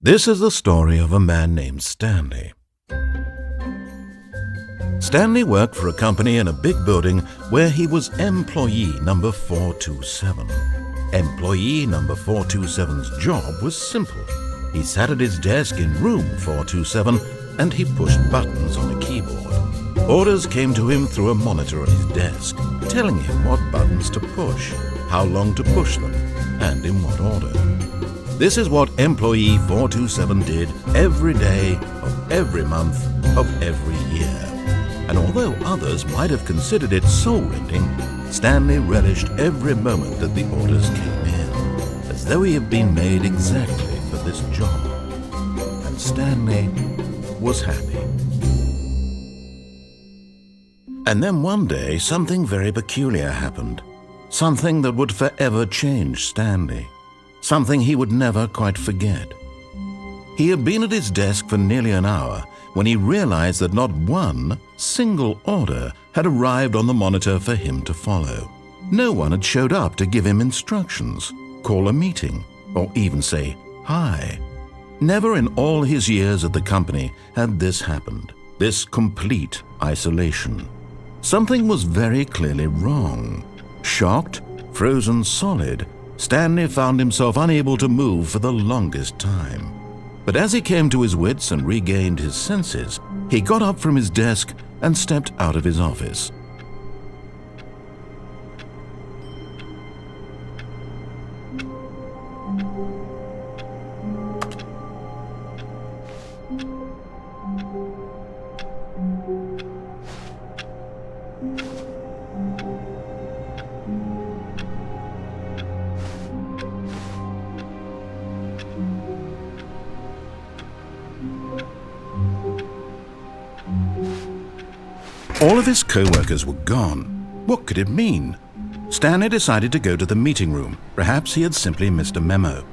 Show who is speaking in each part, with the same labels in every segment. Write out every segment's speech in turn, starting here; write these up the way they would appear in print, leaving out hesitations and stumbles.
Speaker 1: This is the story of a man named Stanley. Stanley worked for a company in a big building where he was employee number 427. Employee number 427's job was simple. He sat at his desk in room 427 and he pushed buttons on a keyboard. Orders came to him through a monitor on his desk, telling him what buttons to push, how long to push them, and in what order. This is what employee 427 did every day of every month of every year. And although others might have considered it soul-rending, Stanley relished every moment that the orders came in, as though he had been made exactly for this job. And Stanley was happy. And then one day, something very peculiar happened. Something that would forever change Stanley. Something he would never quite forget. He had been at his desk for nearly an hour when he realized that not one single order had arrived on the monitor for him to follow. No one had showed up to give him instructions, call a meeting, or even say hi. Never in all his years at the company had this happened, this complete isolation. Something was very clearly wrong. Shocked, frozen solid, Stanley found himself unable to move for the longest time. But as he came to his wits and regained his senses, he got up from his desk and stepped out of his office. All of his co-workers were gone. What could it mean? Stanley decided to go to the meeting room. Perhaps he had simply missed a memo.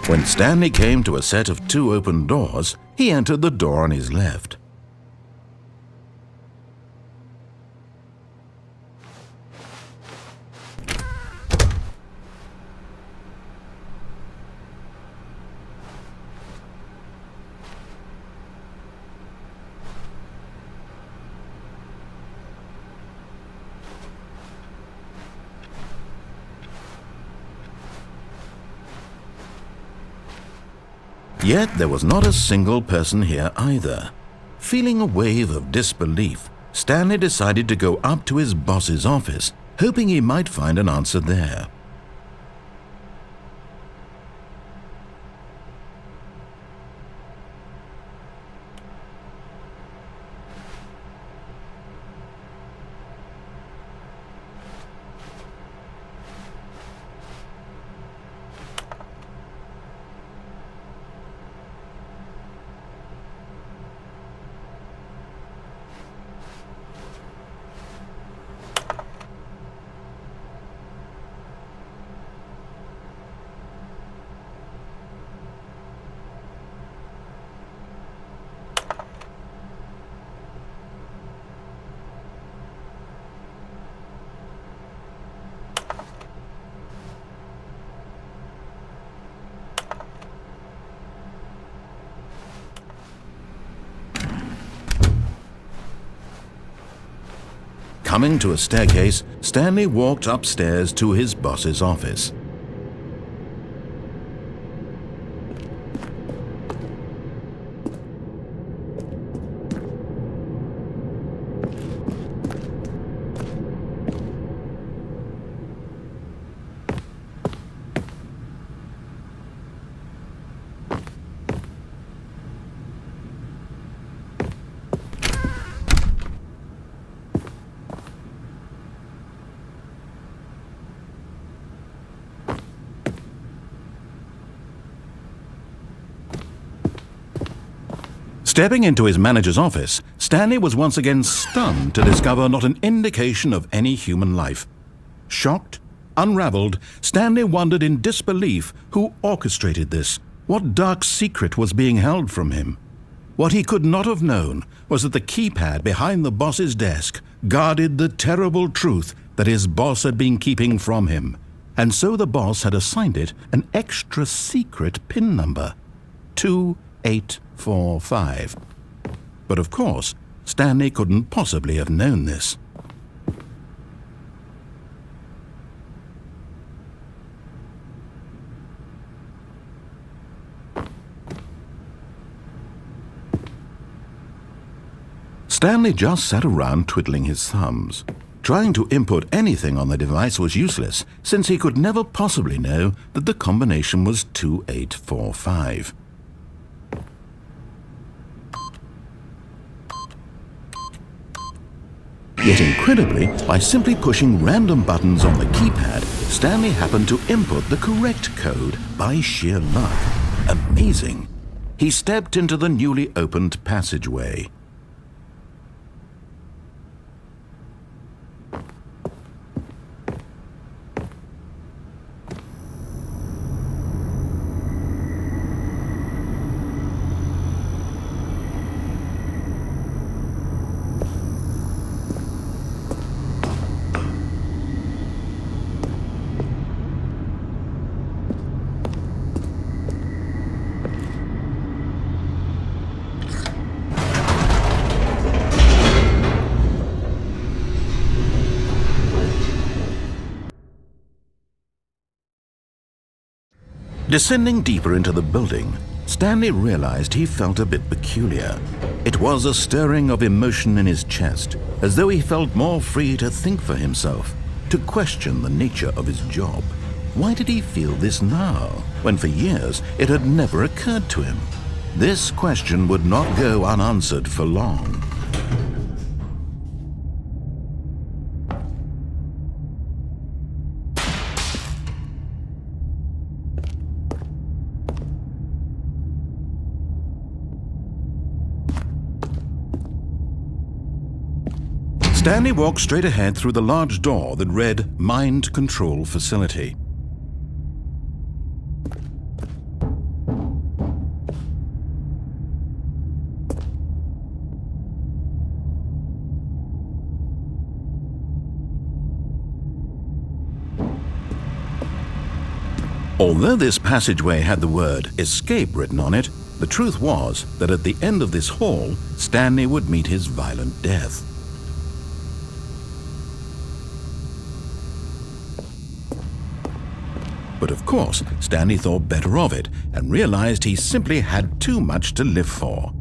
Speaker 1: When Stanley came to a set of 2 open doors, he entered the door on his left. Yet there was not a single person here either. Feeling a wave of disbelief, Stanley decided to go up to his boss's office, hoping he might find an answer there. Coming to a staircase, Stanley walked upstairs to his boss's office. Stepping into his manager's office, Stanley was once again stunned to discover not an indication of any human life. Shocked, unraveled, Stanley wondered in disbelief who orchestrated this, what dark secret was being held from him. What he could not have known was that the keypad behind the boss's desk guarded the terrible truth that his boss had been keeping from him, and so the boss had assigned it an extra secret PIN number, 2845. But of course, Stanley couldn't possibly have known this. Stanley just sat around twiddling his thumbs. Trying to input anything on the device was useless, since he could never possibly know that the combination was 2845. Yet incredibly, by simply pushing random buttons on the keypad, Stanley happened to input the correct code by sheer luck. Amazing! He stepped into the newly opened passageway. Descending deeper into the building, Stanley realized he felt a bit peculiar. It was a stirring of emotion in his chest, as though he felt more free to think for himself, to question the nature of his job. Why did he feel this now, when for years it had never occurred to him? This question would not go unanswered for long. Stanley walked straight ahead through the large door that read Mind Control Facility. Although this passageway had the word Escape written on it, the truth was that at the end of this hall, Stanley would meet his violent death. But of course, Stanley thought better of it and realized he simply had too much to live for.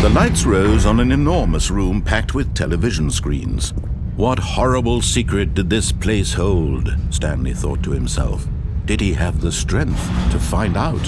Speaker 1: The lights rose on an enormous room packed with television screens. What horrible secret did this place hold? Stanley thought to himself. Did he have the strength to find out?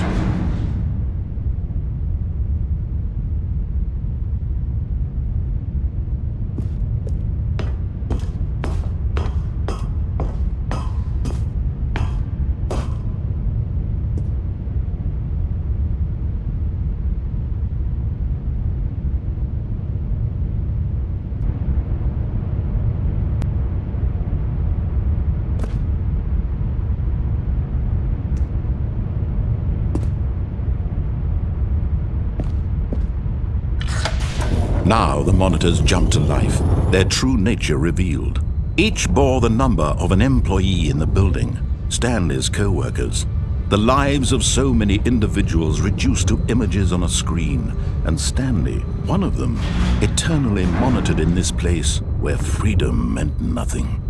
Speaker 1: Now the monitors jumped to life, their true nature revealed. Each bore the number of an employee in the building, Stanley's co-workers. The lives of so many individuals reduced to images on a screen, and Stanley, one of them, eternally monitored in this place where freedom meant nothing.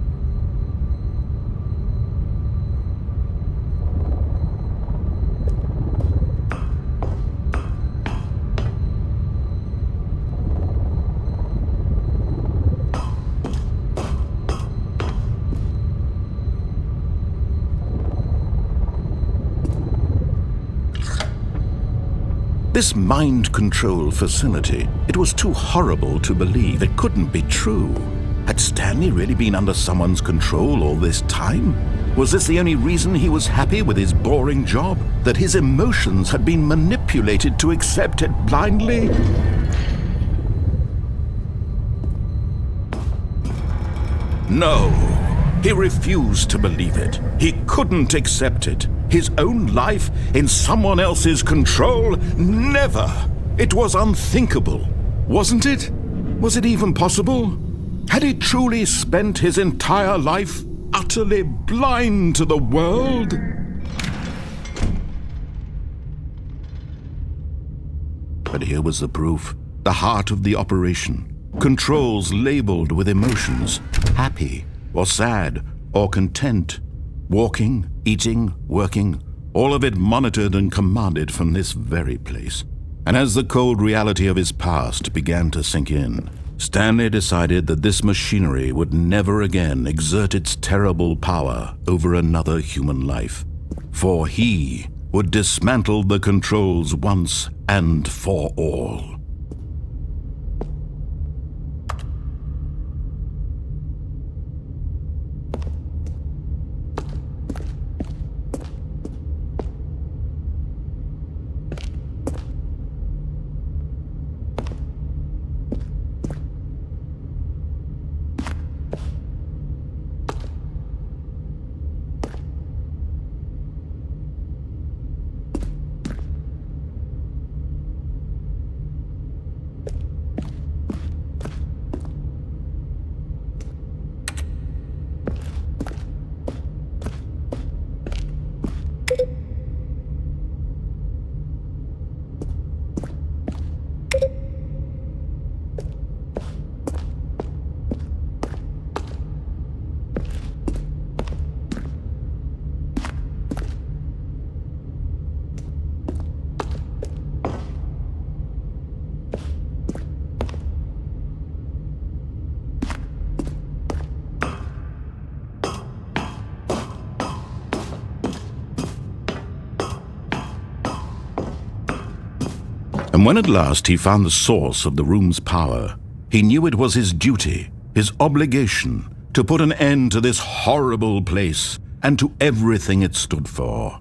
Speaker 1: This mind control facility, it was too horrible to believe. It couldn't be true. Had Stanley really been under someone's control all this time? Was this the only reason he was happy with his boring job? That his emotions had been manipulated to accept it blindly? No, he refused to believe it. He couldn't accept it. His own life in someone else's control? Never! It was unthinkable. Wasn't it? Was it even possible? Had he truly spent his entire life utterly blind to the world? But here was the proof, the heart of the operation. Controls labeled with emotions, happy or sad or content, walking, eating, working, all of it monitored and commanded from this very place. And as the cold reality of his past began to sink in, Stanley decided that this machinery would never again exert its terrible power over another human life, for he would dismantle the controls once and for all. And when at last he found the source of the room's power, he knew it was his duty, his obligation, to put an end to this horrible place and to everything it stood for.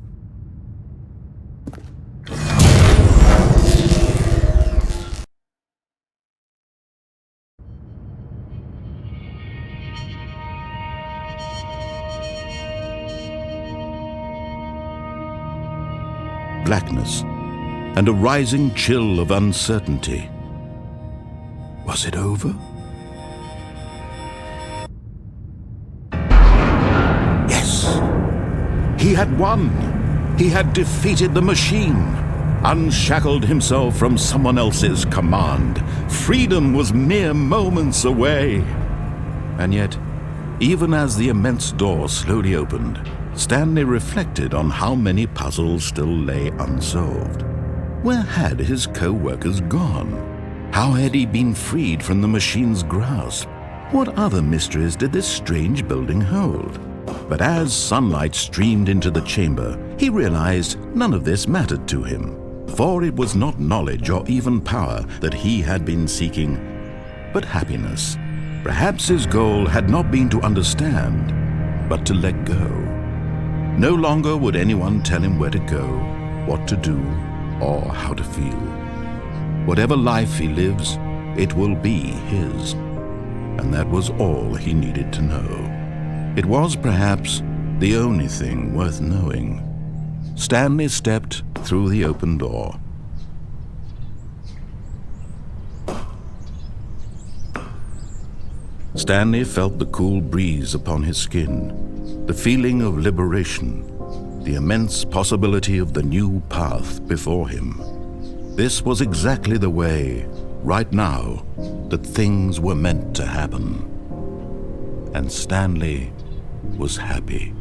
Speaker 1: Blackness and a rising chill of uncertainty. Was it over? Yes! He had won! He had defeated the machine, unshackled himself from someone else's command. Freedom was mere moments away. And yet, even as the immense door slowly opened, Stanley reflected on how many puzzles still lay unsolved. Where had his co-workers gone? How had he been freed from the machine's grasp? What other mysteries did this strange building hold? But as sunlight streamed into the chamber, he realized none of this mattered to him, for it was not knowledge or even power that he had been seeking, but happiness. Perhaps his goal had not been to understand, but to let go. No longer would anyone tell him where to go, what to do, or how to feel. Whatever life he lives, it will be his. And that was all he needed to know. It was perhaps the only thing worth knowing. Stanley stepped through the open door. Stanley felt the cool breeze upon his skin, the feeling of liberation, the immense possibility of the new path before him. This was exactly the way, right now, that things were meant to happen. And Stanley was happy.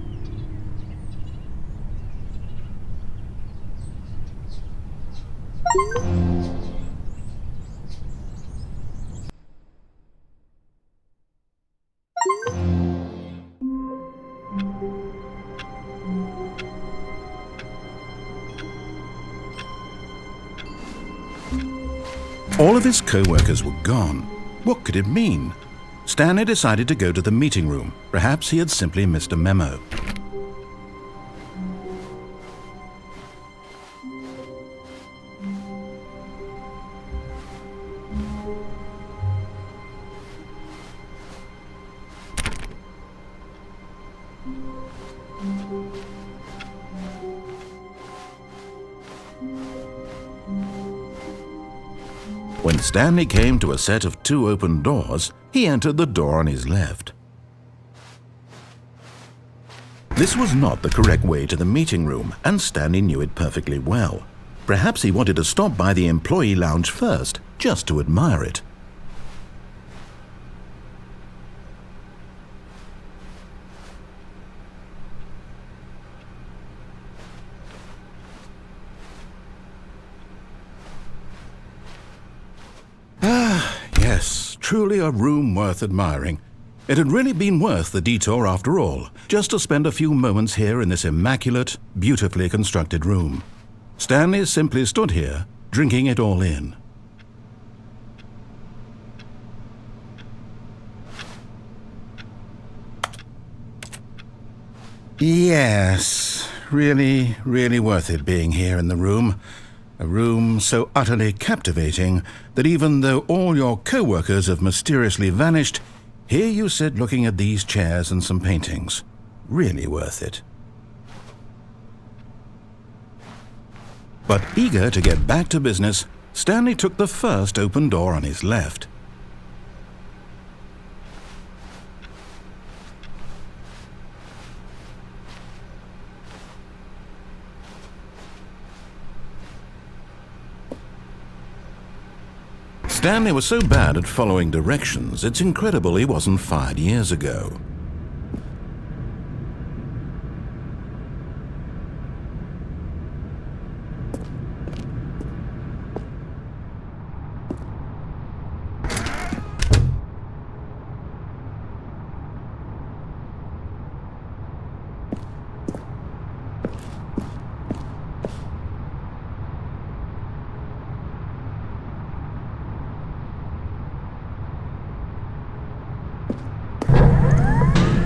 Speaker 1: All of his co-workers were gone. What could it mean? Stanley decided to go to the meeting room. Perhaps he had simply missed a memo. When Stanley came to a set of 2 open doors, he entered the door on his left. This was not the correct way to the meeting room, and Stanley knew it perfectly well. Perhaps he wanted to stop by the employee lounge first, just to admire it. Yes, truly a room worth admiring. It had really been worth the detour after all, just to spend a few moments here in this immaculate, beautifully constructed room. Stanley simply stood here, drinking it all in. Yes, really, really worth it being here in the room. A room so utterly captivating that even though all your co-workers have mysteriously vanished, here you sit looking at these chairs and some paintings. Really worth it. But eager to get back to business, Stanley took the first open door on his left. Stanley was so bad at following directions, it's incredible he wasn't fired years ago.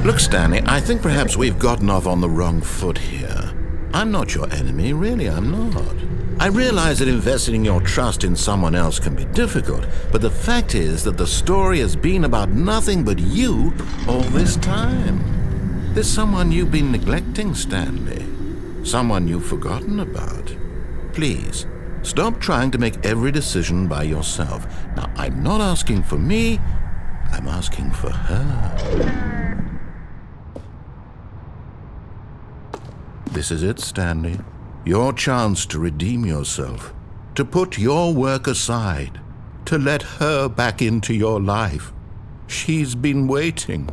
Speaker 1: Look, Stanley, I think perhaps we've gotten off on the wrong foot here. I'm not your enemy, really, I'm not. I realize that investing your trust in someone else can be difficult, but the fact is that the story has been about nothing but you all this time. There's someone you've been neglecting, Stanley. Someone you've forgotten about. Please, stop trying to make every decision by yourself. Now, I'm not asking for me, I'm asking for her. This is it, Stanley. Your chance to redeem yourself, to put your work aside, to let her back into your life. She's been waiting.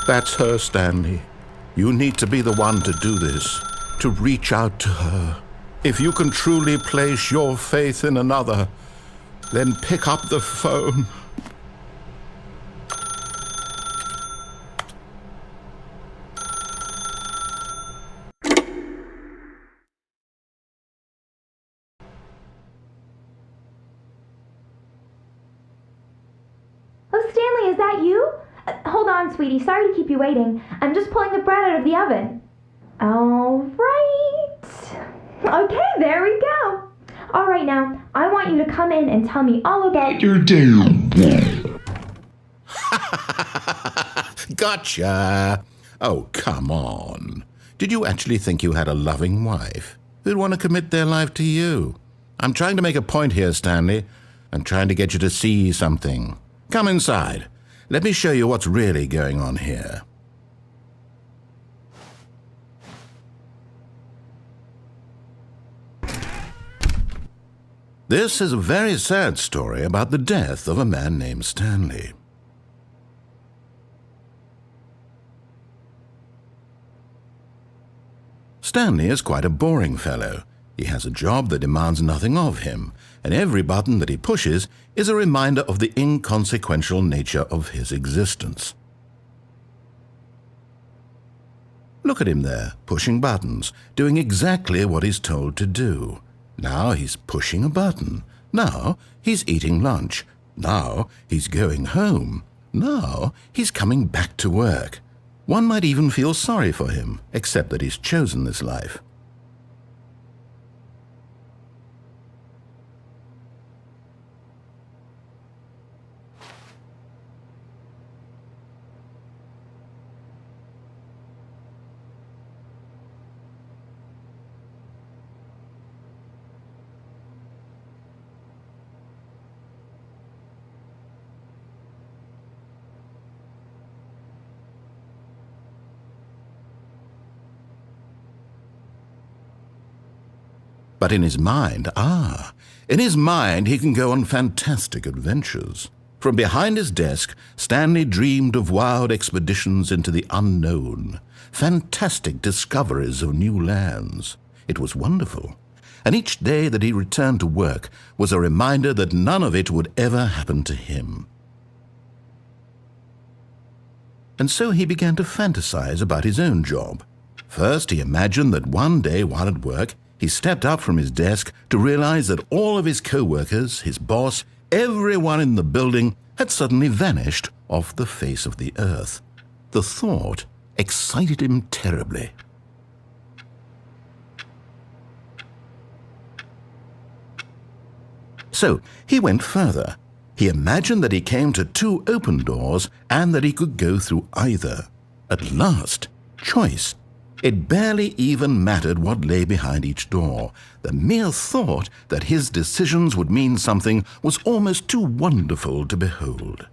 Speaker 1: That's her, Stanley. You need to be the one to do this, to reach out to her. If you can truly place your faith in another, then pick up the phone.
Speaker 2: Oh, Stanley, is that you? Hold on, sweetie. Sorry to keep you waiting. I'm just pulling the bread out of the oven. All right. Okay, there we go. All right, now, I want you to come in and tell me all about your day.
Speaker 1: Gotcha. Oh, come on. Did you actually think you had a loving wife who'd want to commit their life to you? I'm trying to make a point here, Stanley. I'm trying to get you to see something. Come inside. Let me show you what's really going on here. This is a very sad story about the death of a man named Stanley. Stanley is quite a boring fellow. He has a job that demands nothing of him, and every button that he pushes is a reminder of the inconsequential nature of his existence. Look at him there, pushing buttons, doing exactly what he's told to do. Now he's pushing a button. Now he's eating lunch. Now he's going home. Now he's coming back to work. One might even feel sorry for him, except that he's chosen this life. But in his mind, he can go on fantastic adventures. From behind his desk, Stanley dreamed of wild expeditions into the unknown, fantastic discoveries of new lands. It was wonderful. And each day that he returned to work was a reminder that none of it would ever happen to him. And so he began to fantasize about his own job. First, he imagined that one day while at work, he stepped up from his desk to realize that all of his co-workers, his boss, everyone in the building had suddenly vanished off the face of the earth. The thought excited him terribly. So he went further. He imagined that he came to 2 open doors and that he could go through either. At last, choice. It barely even mattered what lay behind each door. The mere thought that his decisions would mean something was almost too wonderful to behold.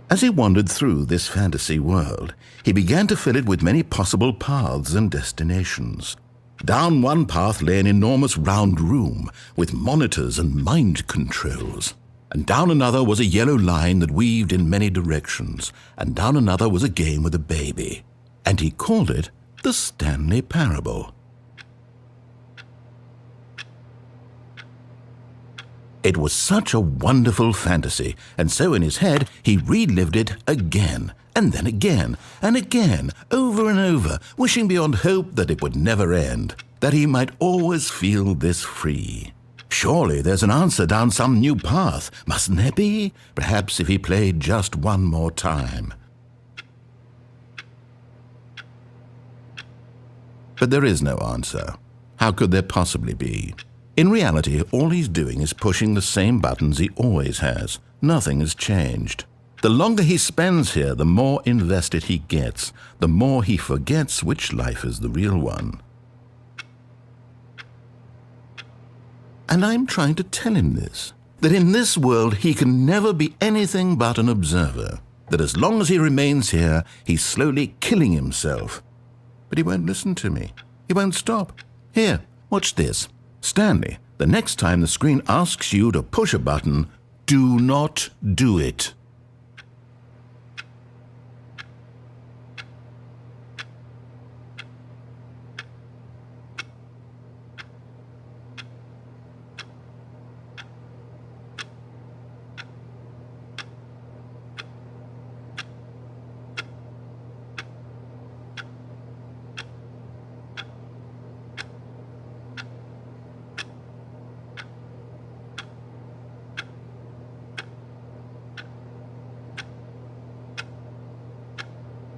Speaker 1: As he wandered through this fantasy world, he began to fill it with many possible paths and destinations. Down one path lay an enormous round room with monitors and mind controls. And down another was a yellow line that weaved in many directions, and down another was a game with a baby. And he called it the Stanley Parable. It was such a wonderful fantasy, and so in his head he relived it again, and then again, and again, over and over, wishing beyond hope that it would never end, that he might always feel this free. Surely there's an answer down some new path, mustn't there be? Perhaps if he played just one more time. But there is no answer. How could there possibly be? In reality, all he's doing is pushing the same buttons he always has. Nothing has changed. The longer he spends here, the more invested he gets, the more he forgets which life is the real one. And I'm trying to tell him this, that in this world he can never be anything but an observer, that as long as he remains here, he's slowly killing himself. But he won't listen to me. He won't stop. Here, watch this. Stanley, the next time the screen asks you to push a button, do not do it.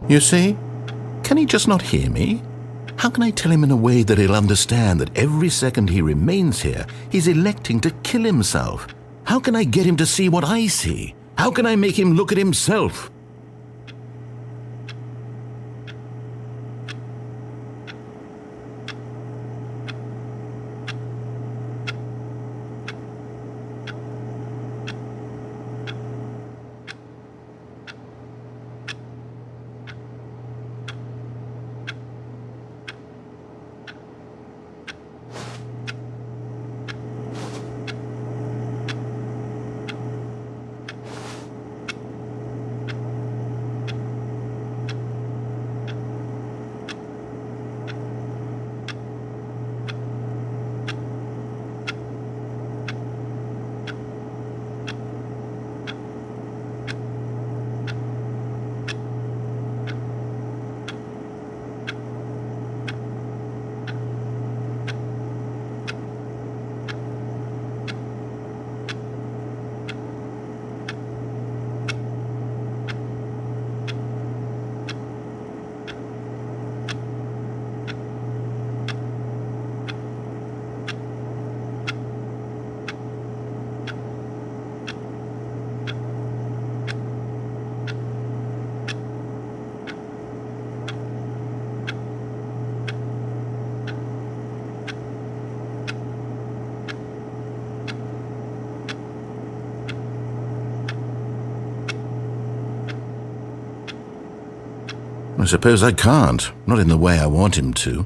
Speaker 1: You see? Can he just not hear me? How can I tell him in a way that he'll understand that every second he remains here, he's electing to kill himself? How can I get him to see what I see? How can I make him look at himself? I suppose I can't, not in the way I want him to.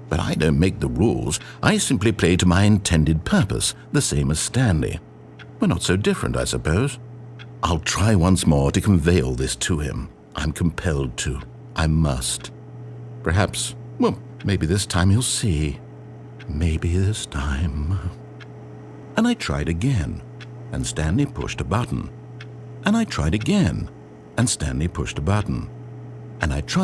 Speaker 1: But I don't make the rules. I simply play to my intended purpose, the same as Stanley. We're not so different, I suppose. I'll try once more to convey all this to him. I'm compelled to. I must. Perhaps, well, maybe this time he'll see. Maybe this time. And I tried again, and Stanley pushed a button. And I tried again, and Stanley pushed a button. And I tried.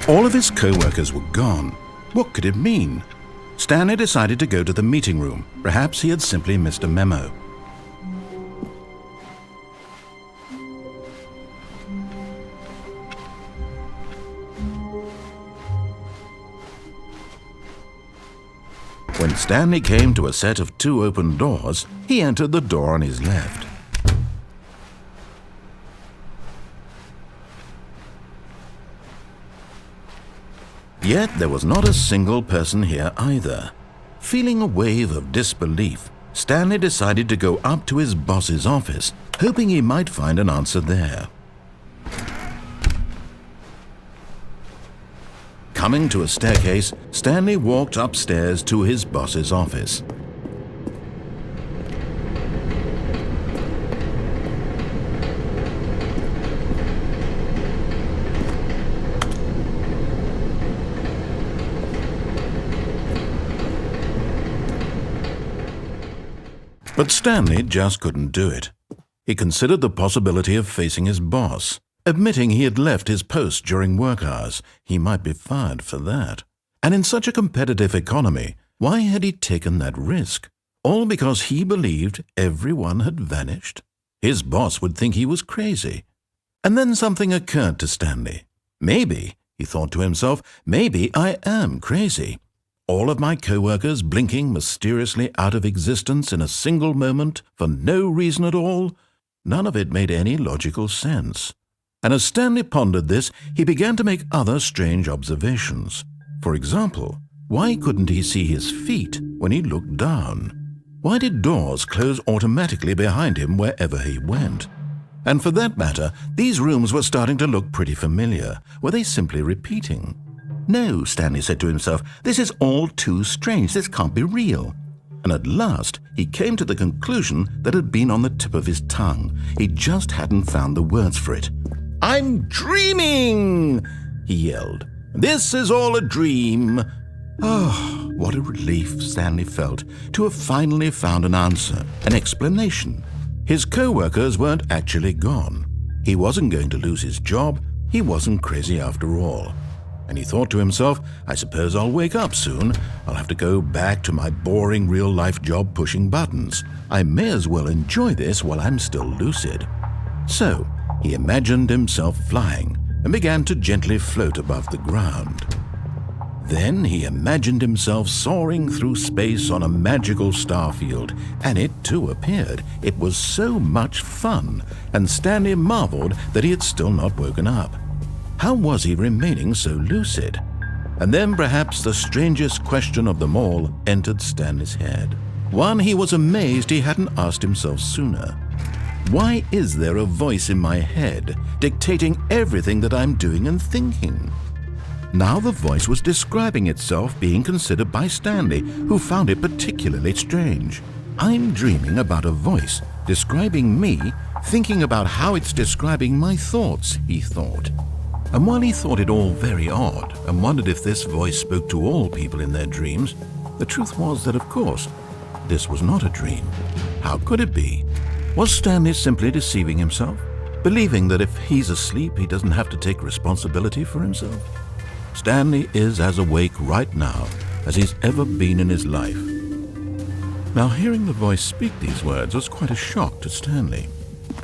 Speaker 1: All of his co-workers were gone. What could it mean? Stanley decided to go to the meeting room. Perhaps he had simply missed a memo. When Stanley came to a set of 2 open doors, he entered the door on his left. Yet there was not a single person here either. Feeling a wave of disbelief, Stanley decided to go up to his boss's office, hoping he might find an answer there. Coming to a staircase, Stanley walked upstairs to his boss's office. But Stanley just couldn't do it. He considered the possibility of facing his boss. Admitting he had left his post during work hours, he might be fired for that. And in such a competitive economy, why had he taken that risk? All because he believed everyone had vanished? His boss would think he was crazy. And then something occurred to Stanley. Maybe, he thought to himself, maybe I am crazy. All of my co-workers blinking mysteriously out of existence in a single moment for no reason at all? None of it made any logical sense. And as Stanley pondered this, he began to make other strange observations. For example, why couldn't he see his feet when he looked down? Why did doors close automatically behind him wherever he went? And for that matter, these rooms were starting to look pretty familiar. Were they simply repeating? No, Stanley said to himself, this is all too strange. This can't be real. And at last, he came to the conclusion that had been on the tip of his tongue. He just hadn't found the words for it. I'm dreaming, he yelled. This is all a dream. Oh, what a relief Stanley felt to have finally found an answer, an explanation. His co-workers weren't actually gone. He wasn't going to lose his job. He wasn't crazy after all. And he thought to himself, I suppose I'll wake up soon. I'll have to go back to my boring real-life job pushing buttons. I may as well enjoy this while I'm still lucid. So, he imagined himself flying and began to gently float above the ground. Then he imagined himself soaring through space on a magical starfield, and it too appeared. It was so much fun, and Stanley marveled that he had still not woken up. How was he remaining so lucid? And then perhaps the strangest question of them all entered Stanley's head. One he was amazed he hadn't asked himself sooner. Why is there a voice in my head dictating everything that I'm doing and thinking? Now the voice was describing itself being considered by Stanley, who found it particularly strange. I'm dreaming about a voice describing me, thinking about how it's describing my thoughts, he thought. And while he thought it all very odd and wondered if this voice spoke to all people in their dreams, the truth was that, of course, this was not a dream. How could it be? Was Stanley simply deceiving himself, believing that if he's asleep, he doesn't have to take responsibility for himself? Stanley is as awake right now as he's ever been in his life. Now, hearing the voice speak these words was quite a shock to Stanley.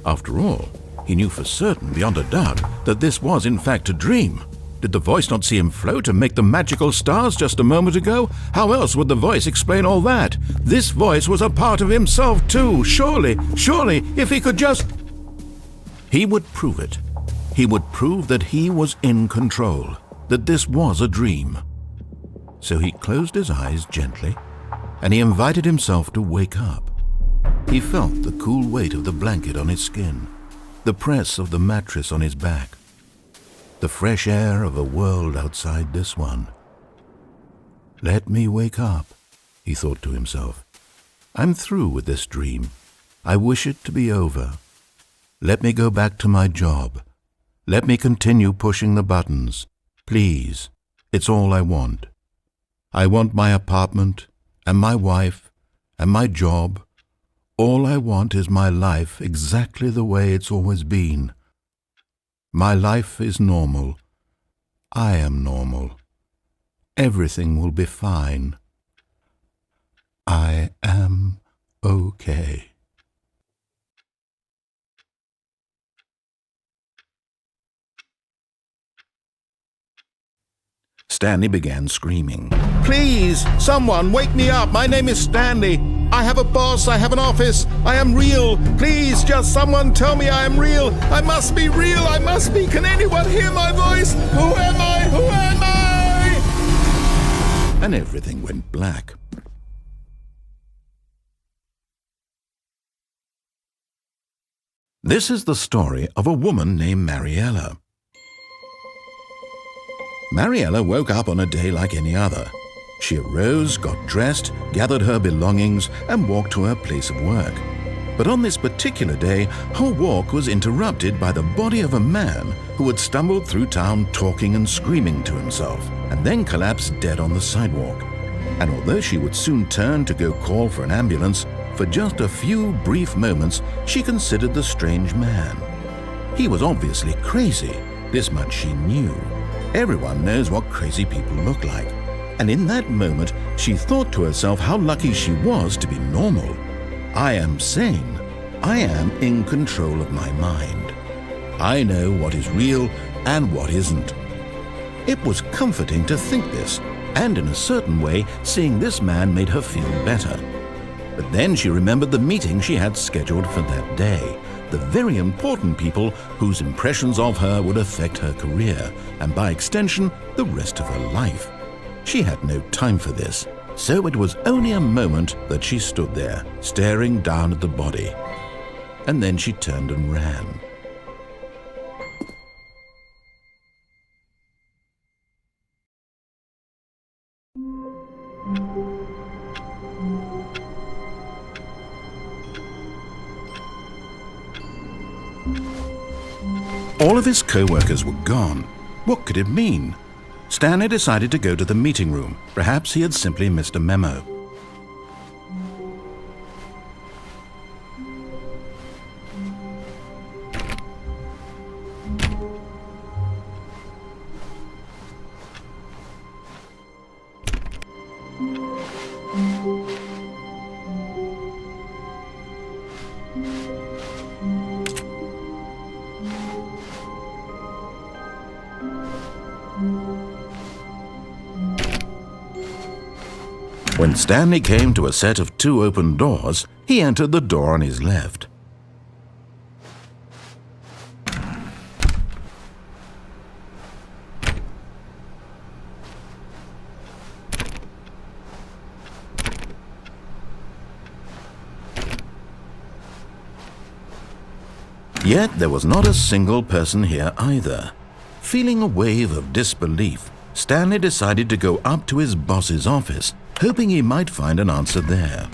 Speaker 1: After all, he knew for certain, beyond a doubt, that this was in fact a dream. Did the voice not see him float and make the magical stars just a moment ago? How else would the voice explain all that? This voice was a part of himself too, surely, if he could just... He would prove it. He would prove that he was in control, that this was a dream. So he closed his eyes gently, and he invited himself to wake up. He felt the cool weight of the blanket on his skin, the press of the mattress on his back, the fresh air of a world outside this one. Let me wake up, he thought to himself. I'm through with this dream. I wish it to be over. Let me go back to my job. Let me continue pushing the buttons. Please, it's all I want. I want my apartment, and my wife, and my job. All I want is my life exactly the way it's always been. My life is normal. I am normal. Everything will be fine. I am okay. Stanley began screaming. Please, someone, wake me up. My name is Stanley. I have a boss. I have an office. I am real. Please, just someone tell me I am real. I must be real. I must be. Can anyone hear my voice? Who am I? Who am I? And everything went black. This is the story of a woman named Mariella. Mariella woke up on a day like any other. She arose, got dressed, gathered her belongings, and walked to her place of work. But on this particular day, her walk was interrupted by the body of a man who had stumbled through town talking and screaming to himself, and then collapsed dead on the sidewalk. And although she would soon turn to go call for an ambulance, for just a few brief moments she considered the strange man. He was obviously crazy, this much she knew. Everyone knows what crazy people look like. And in that moment, she thought to herself how lucky she was to be normal. I am sane. I am in control of my mind. I know what is real and what isn't. It was comforting to think this, and in a certain way, seeing this man made her feel better. But then she remembered the meeting she had scheduled for that day. The very important people whose impressions of her would affect her career, and by extension, the rest of her life. She had no time for this, so it was only a moment that she stood there, staring down at the body. And then she turned and ran. All of his co-workers were gone. What could it mean? Stanley decided to go to the meeting room. Perhaps he had simply missed a memo. When Stanley came to a set of 2 open doors, he entered the door on his left. Yet there was not a single person here either. Feeling a wave of disbelief, Stanley decided to go up to his boss's office, hoping he might find an answer there.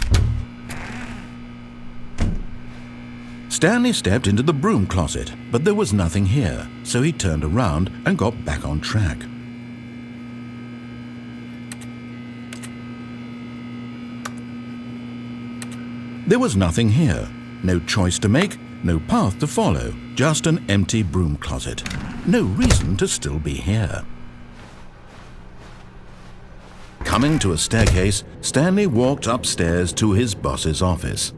Speaker 1: Stanley stepped into the broom closet, but there was nothing here, so he turned around and got back on track. There was nothing here, no choice to make, no path to follow, just an empty broom closet. No reason to still be here. Coming to a staircase, Stanley walked upstairs to his boss's office.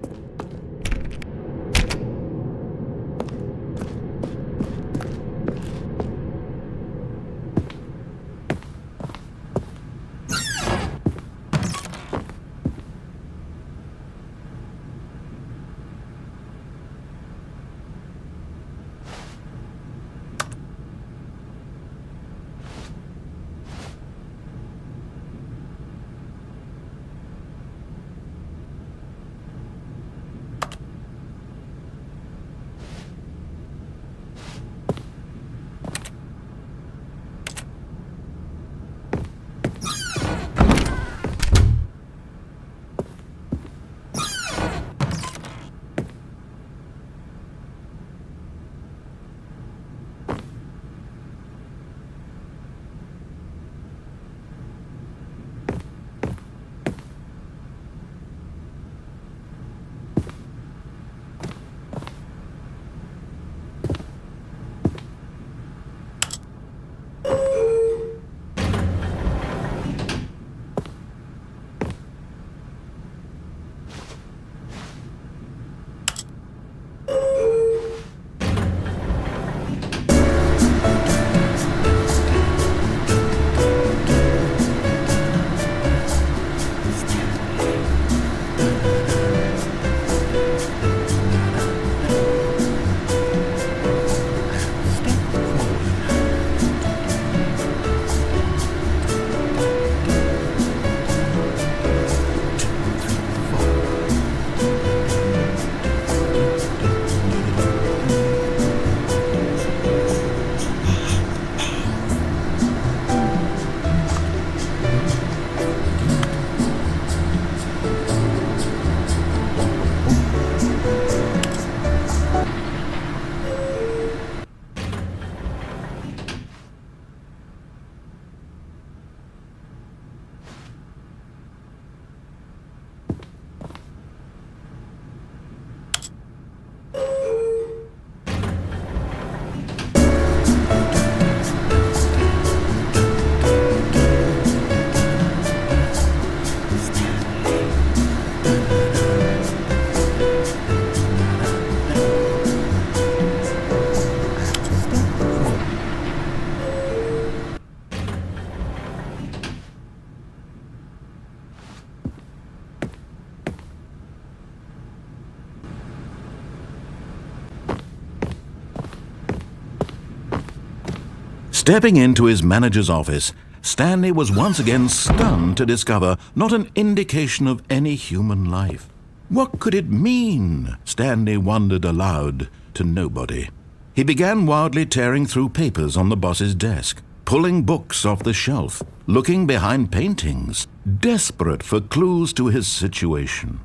Speaker 1: Stepping into his manager's office, Stanley was once again stunned to discover not an indication of any human life. What could it mean? Stanley wondered aloud to nobody. He began wildly tearing through papers on the boss's desk, pulling books off the shelf, looking behind paintings, desperate for clues to his situation.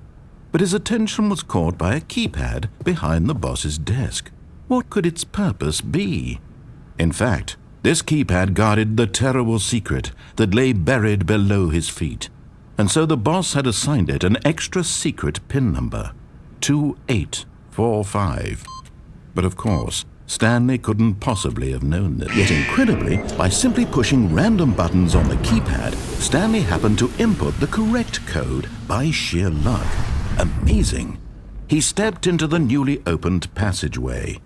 Speaker 1: But his attention was caught by a keypad behind the boss's desk. What could its purpose be? In fact, this keypad guarded the terrible secret that lay buried below his feet, and so the boss had assigned it an extra secret PIN number, 2845. But of course, Stanley couldn't possibly have known that. Yet incredibly, by simply pushing random buttons on the keypad, Stanley happened to input the correct code by sheer luck. Amazing! He stepped into the newly opened passageway.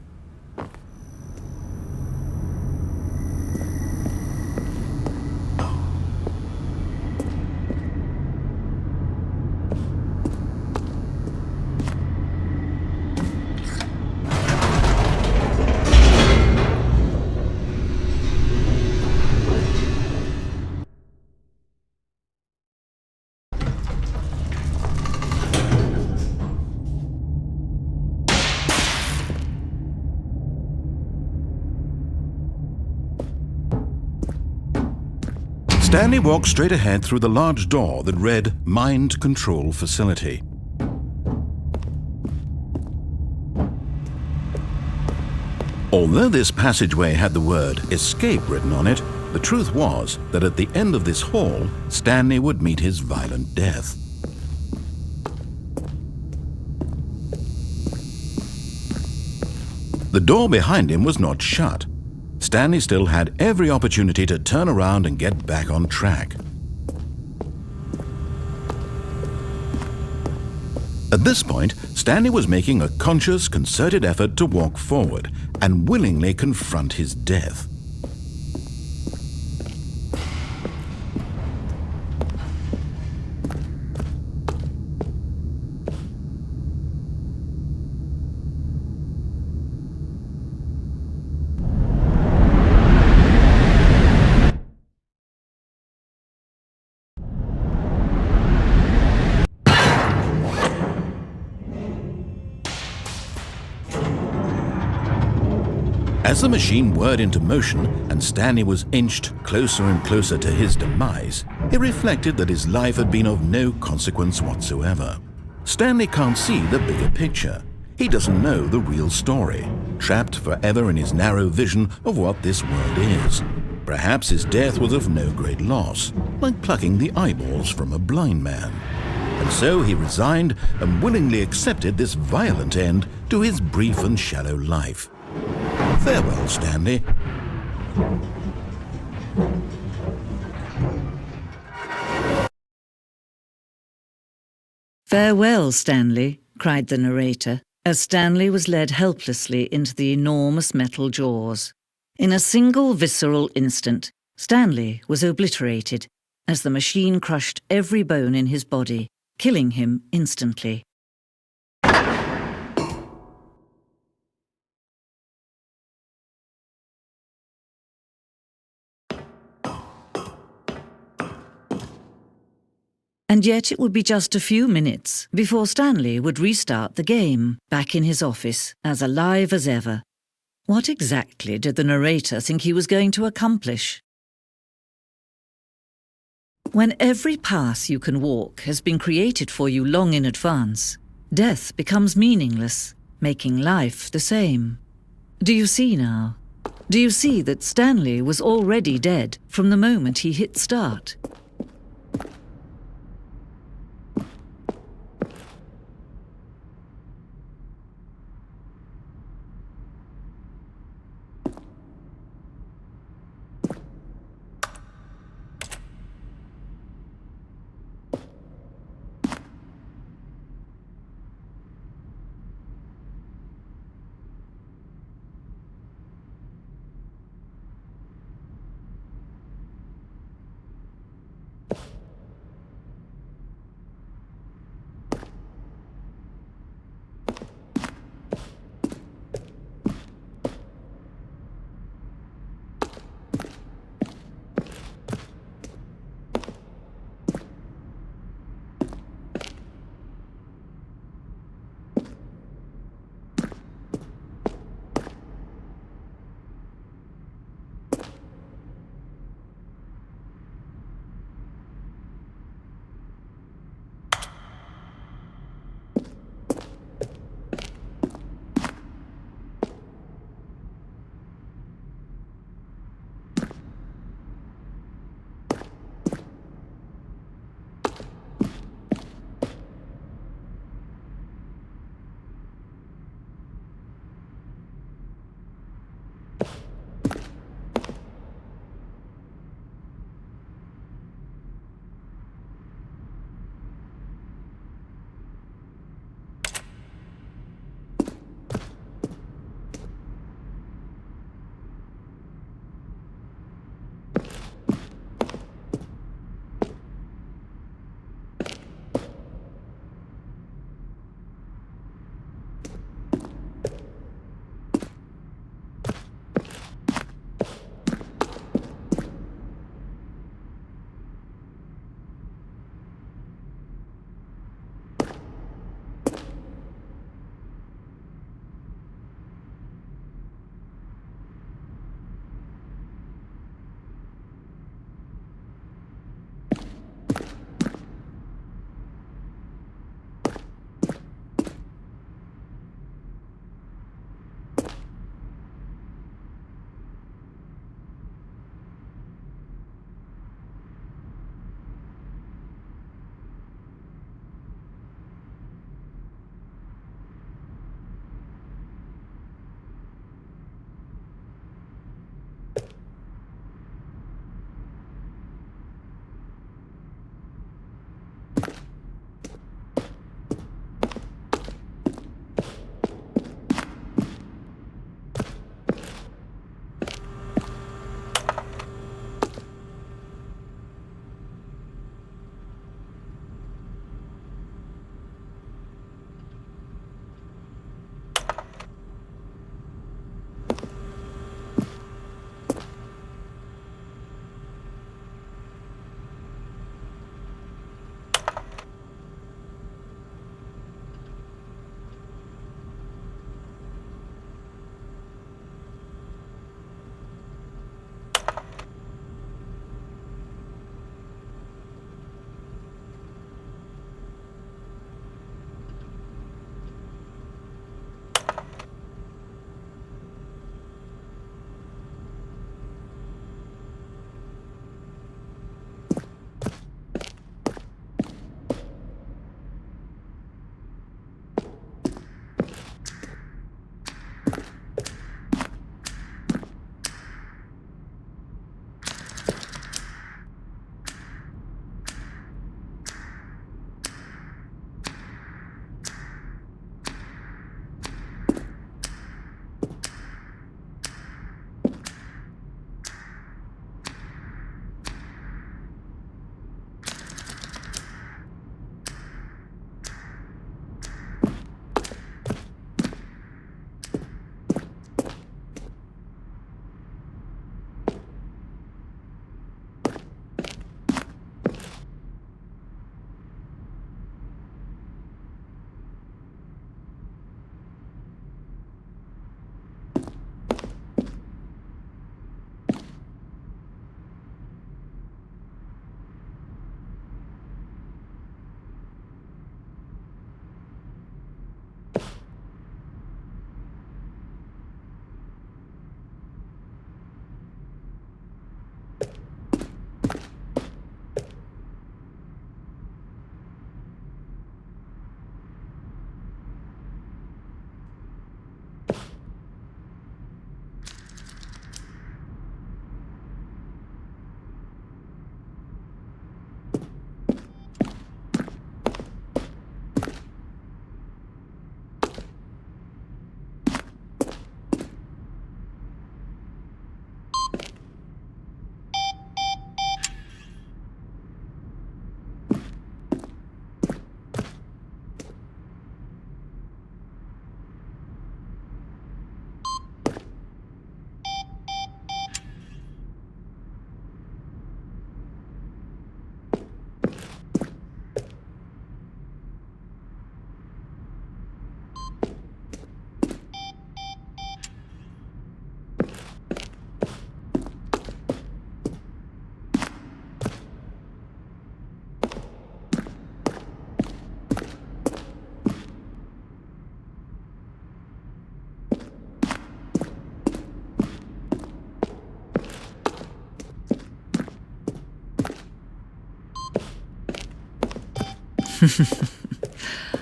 Speaker 1: Stanley walked straight ahead through the large door that read Mind Control Facility. Although this passageway had the word Escape written on it, the truth was that at the end of this hall, Stanley would meet his violent death. The door behind him was not shut. Stanley still had every opportunity to turn around and get back on track. At this point, Stanley was making a conscious, concerted effort to walk forward and willingly confront his death. As the machine whirred into motion and Stanley was inched closer and closer to his demise, he reflected that his life had been of no consequence whatsoever. Stanley can't see the bigger picture. He doesn't know the real story, trapped forever in his narrow vision of what this world is. Perhaps his death was of no great loss, like plucking the eyeballs from a blind man. And so he resigned and willingly accepted this violent end to his brief and shallow life. Farewell, Stanley.
Speaker 3: "Farewell, Stanley," cried the narrator, as Stanley was led helplessly into the enormous metal jaws. In a single visceral instant, Stanley was obliterated as the machine crushed every bone in his body, killing him instantly. And yet it would be just a few minutes before Stanley would restart the game, back in his office, as alive as ever. What exactly did the narrator think he was going to accomplish? When every path you can walk has been created for you long in advance, death becomes meaningless, making life the same. Do you see now? Do you see that Stanley was already dead from the moment he hit start?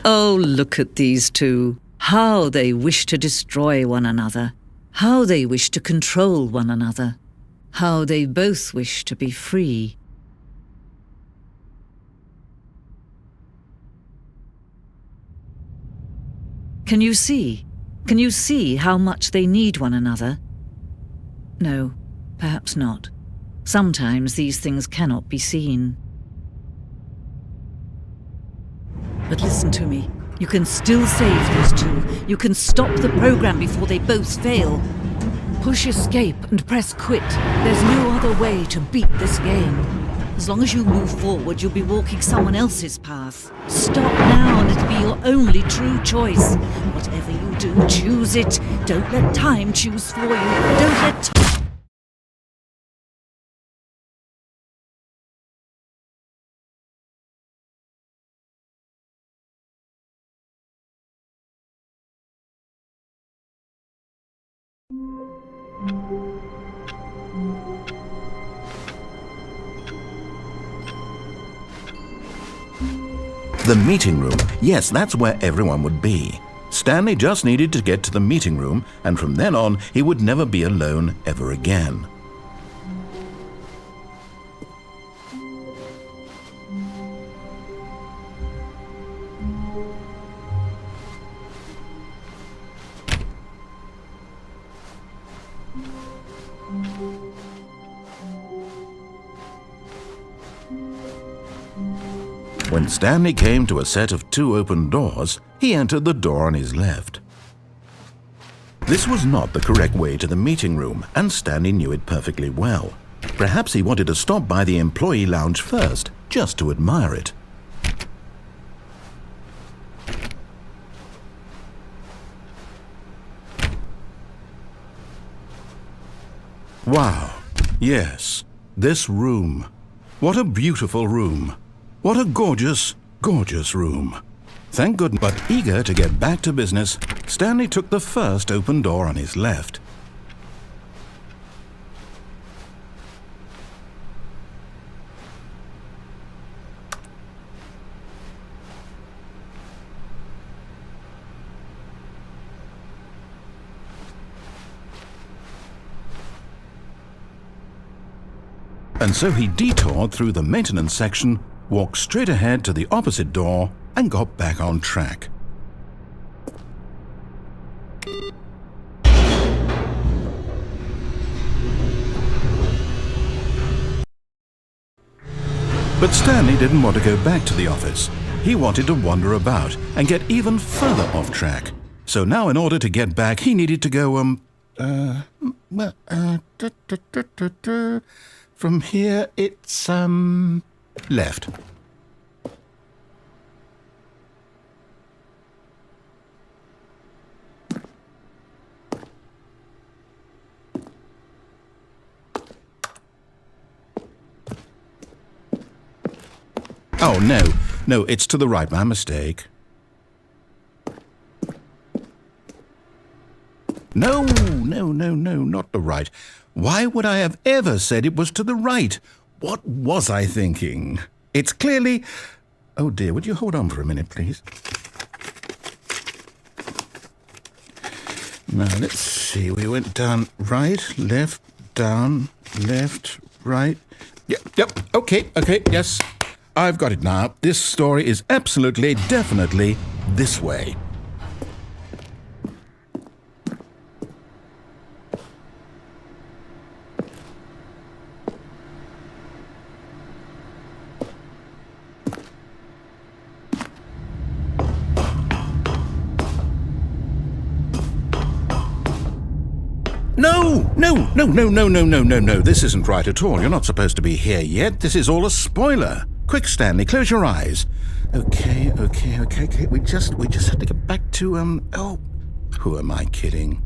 Speaker 3: Oh, look at these two. How they wish to destroy one another. How they wish to control one another. How they both wish to be free. Can you see? Can you see how much they need one another? No, perhaps not. Sometimes these things cannot be seen. But listen to me. You can still save these two. You can stop the program before they both fail. Push escape and press quit. There's no other way to beat this game. As long as you move forward, you'll be walking someone else's path. Stop now and it'll be your only true choice. Whatever you do, choose it. Don't let time choose for you. Don't let time...
Speaker 1: The meeting room. Yes, that's where everyone would be. Stanley just needed to get to the meeting room, and from then on, he would never be alone ever again. When Stanley came to a set of 2 open doors, he entered the door on his left. This was not the correct way to the meeting room, and Stanley knew it perfectly well. Perhaps he wanted to stop by the employee lounge first, just to admire it. Wow, yes, this room. What a beautiful room. What a gorgeous, gorgeous room. Thank goodness. But eager to get back to business, Stanley took the first open door on his left. And so he detoured through the maintenance section, walked straight ahead to the opposite door, and got back on track. But Stanley didn't want to go back to the office. He wanted to wander about and get even further off track. So now in order to get back, he needed to go, from here it's, left. Oh, no, it's to the right, my mistake. No, not the right. Why would I have ever said it was to the right? What was I thinking? It's clearly... Oh dear, would you hold on for a minute, please? Now, let's see. We went down right, left, down, left, right. Yep, okay, yes. I've got it now. This story is absolutely, definitely this way. No. This isn't right at all. You're not supposed to be here yet. This is all a spoiler. Quick, Stanley, close your eyes. Okay. We just have to get back to, oh, who am I kidding?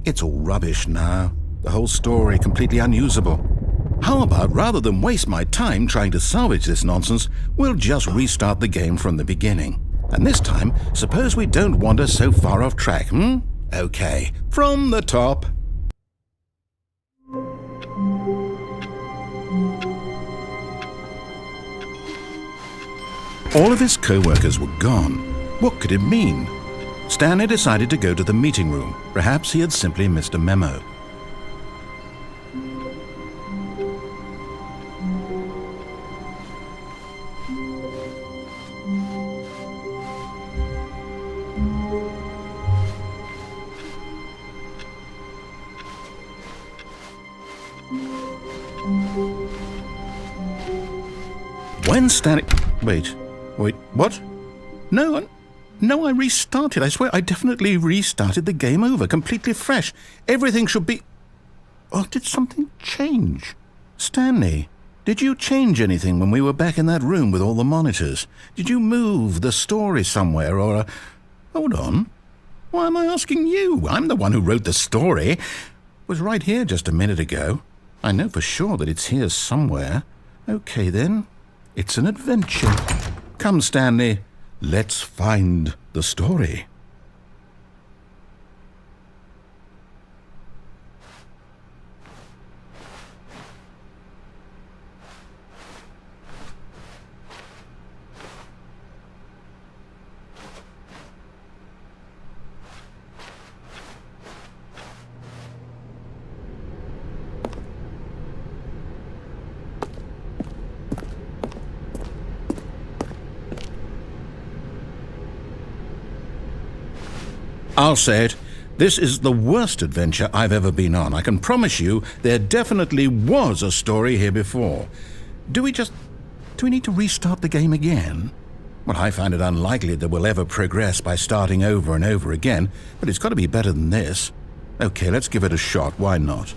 Speaker 1: It's all rubbish now. The whole story completely unusable. How about, rather than waste my time trying to salvage this nonsense, we'll just restart the game from the beginning. And this time, suppose we don't wander so far off track, Okay, from the top. All of his co-workers were gone. What could it mean? Stanley decided to go to the meeting room. Perhaps he had simply missed a memo. When Stanley... Wait, what? No, I restarted. I swear I definitely restarted the game over, completely fresh. Everything should be... Oh, did something change? Stanley, did you change anything when we were back in that room with all the monitors? Did you move the story somewhere or... Hold on. Why am I asking you? I'm the one who wrote the story. It was right here just a minute ago. I know for sure that it's here somewhere. Okay, then. It's an adventure. Come, Stanley. Let's find the story. I'll say it. This is the worst adventure I've ever been on. I can promise you there definitely was a story here before. Do we need to restart the game again? Well, I find it unlikely that we'll ever progress by starting over and over again, but it's got to be better than this. Okay, let's give it a shot. Why not?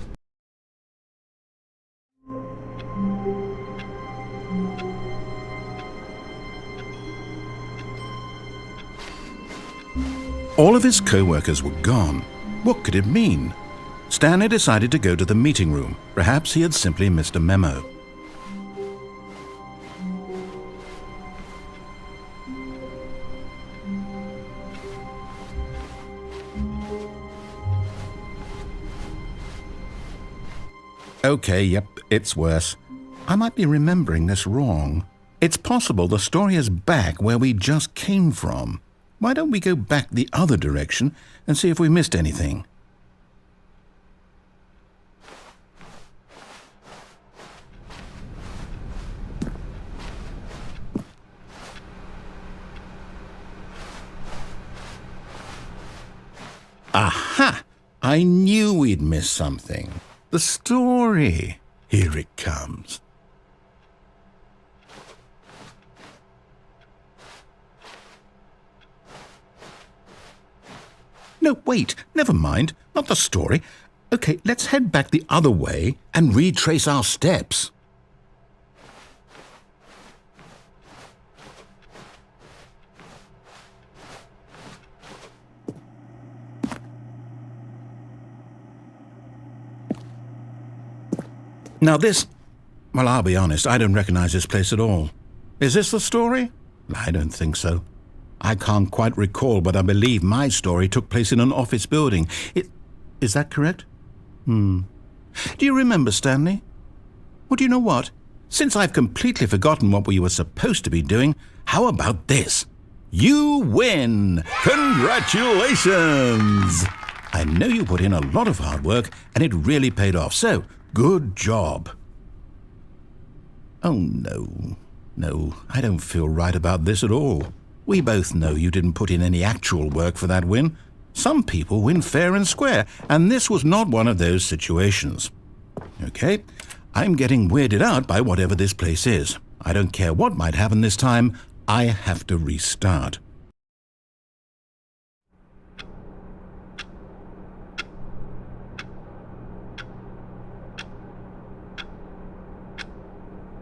Speaker 1: All of his co-workers were gone. What could it mean? Stanley decided to go to the meeting room. Perhaps he had simply missed a memo. Okay, yep, it's worse. I might be remembering this wrong. It's possible the story is back where we just came from. Why don't we go back the other direction and see if we missed anything? Aha! I knew we'd miss something. The story. Here it comes. No, wait, never mind, not the story. Okay, let's head back the other way and retrace our steps. Now this... Well, I'll be honest, I don't recognize this place at all. Is this the story? I don't think so. I can't quite recall, but I believe my story took place in an office building. Is that correct? Do you remember, Stanley? Well, do you know what? Since I've completely forgotten what we were supposed to be doing, how about this? You win! Congratulations! I know you put in a lot of hard work, and it really paid off, so good job. Oh, no. No, I don't feel right about this at all. We both know you didn't put in any actual work for that win. Some people win fair and square, and this was not one of those situations. Okay, I'm getting weirded out by whatever this place is. I don't care what might happen this time, I have to restart.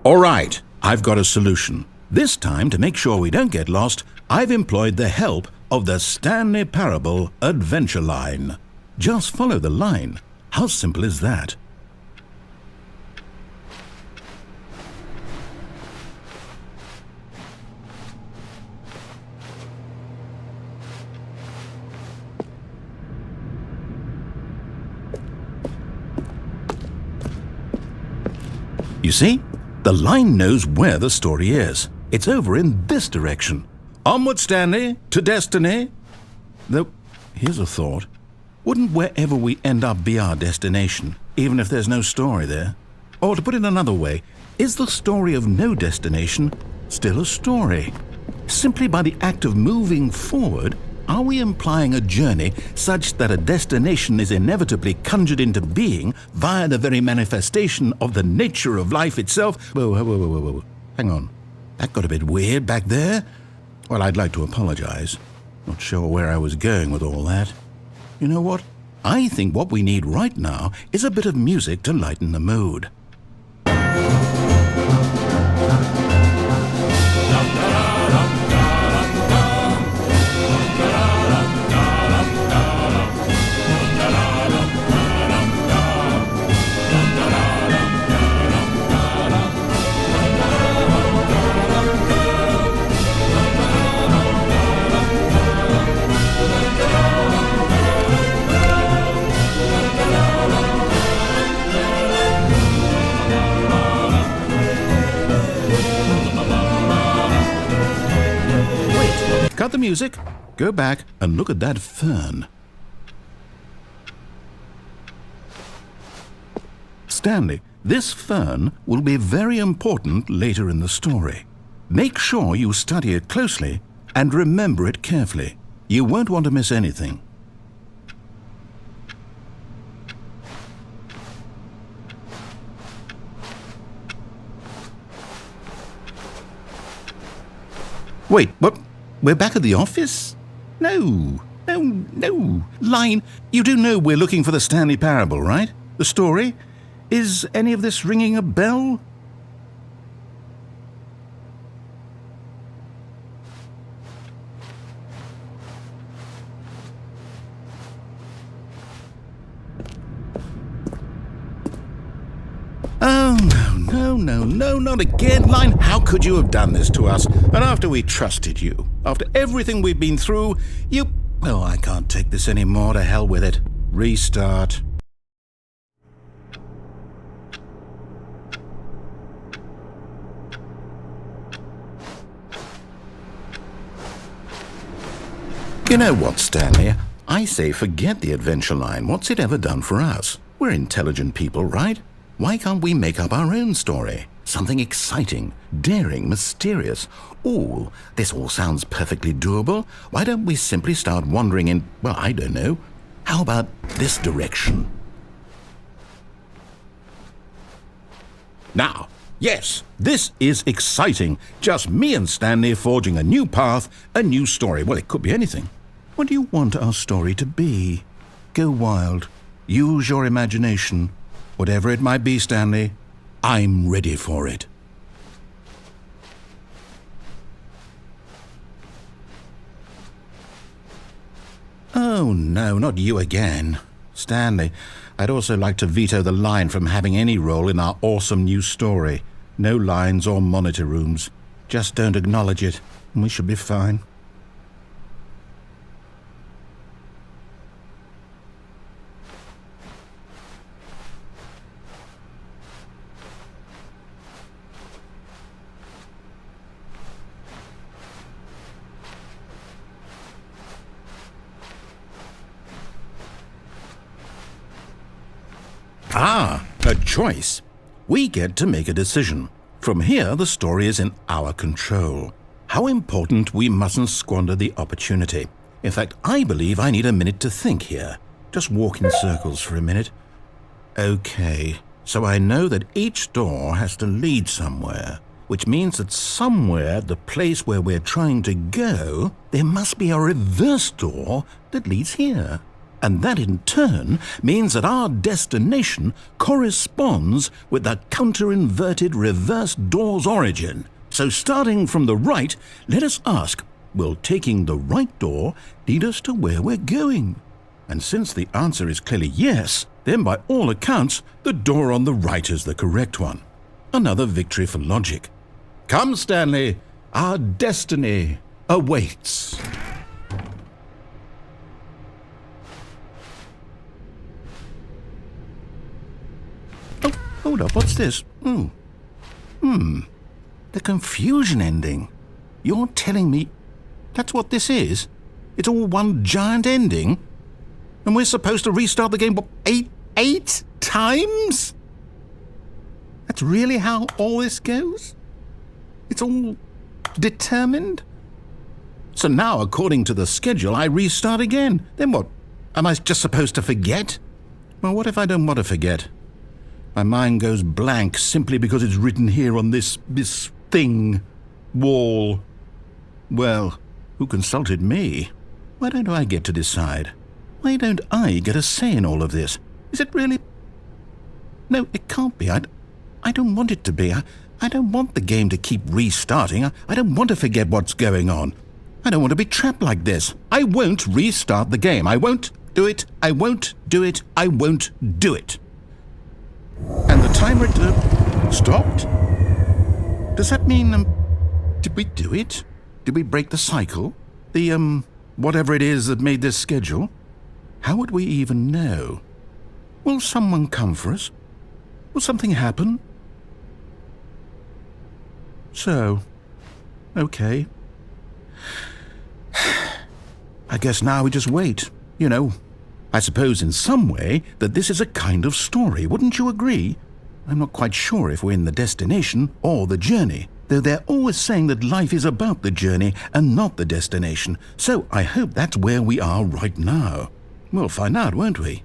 Speaker 1: All right, I've got a solution. This time, to make sure we don't get lost, I've employed the help of the Stanley Parable adventure line. Just follow the line. How simple is that? You see? The line knows where the story is. It's over in this direction. Onward, Stanley, to destiny. Though, here's a thought. Wouldn't wherever we end up be our destination, even if there's no story there? Or to put it another way, is the story of no destination still a story? Simply by the act of moving forward, are we implying a journey such that a destination is inevitably conjured into being via the very manifestation of the nature of life itself? Whoa. Hang on. That got a bit weird back there. Well, I'd like to apologize. Not sure where I was going with all that. You know what? I think what we need right now is a bit of music to lighten the mood. Cut the music, go back and look at that fern. Stanley, this fern will be very important later in the story. Make sure you study it closely and remember it carefully. You won't want to miss anything. Wait, what? We're back at the office? No. Line, you do know we're looking for the Stanley Parable, right? The story? Is any of this ringing a bell? Oh, no, not again, Line. How could you have done this to us? And after we trusted you, after everything we've been through, you... Oh, I can't take this anymore. To hell with it. Restart. You know what, Stanley? I say forget the adventure line. What's it ever done for us? We're intelligent people, right? Why can't we make up our own story? Something exciting, daring, mysterious. Ooh, this all sounds perfectly doable. Why don't we simply start wandering in, well, I don't know. How about this direction? Now, yes, this is exciting. Just me and Stanley forging a new path, a new story. Well, it could be anything. What do you want our story to be? Go wild. Use your imagination. Whatever it might be, Stanley, I'm ready for it. Oh, no, not you again. Stanley, I'd also like to veto the line from having any role in our awesome new story. No lines or monitor rooms. Just don't acknowledge it, and we should be fine. Ah, a choice. We get to make a decision. From here, the story is in our control. How important we mustn't squander the opportunity. In fact, I believe I need a minute to think here. Just walk in circles for a minute. Okay, so I know that each door has to lead somewhere, which means that somewhere, the place where we're trying to go, there must be a reverse door that leads here. And that in turn means that our destination corresponds with the counter-inverted reverse door's origin. So starting from the right, let us ask, will taking the right door lead us to where we're going? And since the answer is clearly yes, then by all accounts, the door on the right is the correct one. Another victory for logic. Come, Stanley, our destiny awaits. Hold up, what's this? There's The confusion ending. You're telling me that's what this is? It's all one giant ending? And we're supposed to restart the game, what, eight times? That's really how all this goes? It's all determined? So now, according to the schedule, I restart again. Then what? Am I just supposed to forget? Well, what if I don't want to forget? My mind goes blank simply because it's written here on this thing, wall. Well, who consulted me? Why don't I get to decide? Why don't I get a say in all of this? Is it really? No, it can't be. I don't want it to be. I don't want the game to keep restarting. I don't want to forget what's going on. I don't want to be trapped like this. I won't restart the game. I won't do it. I won't do it. I won't do it. And the timer stopped? Does that mean, did we do it? Did we break the cycle? The, whatever it is that made this schedule? How would we even know? Will someone come for us? Will something happen? So, okay. I guess now we just wait, you know. I suppose in some way that this is a kind of story, wouldn't you agree? I'm not quite sure if we're in the destination or the journey, though they're always saying that life is about the journey and not the destination, so I hope that's where we are right now. We'll find out, won't we?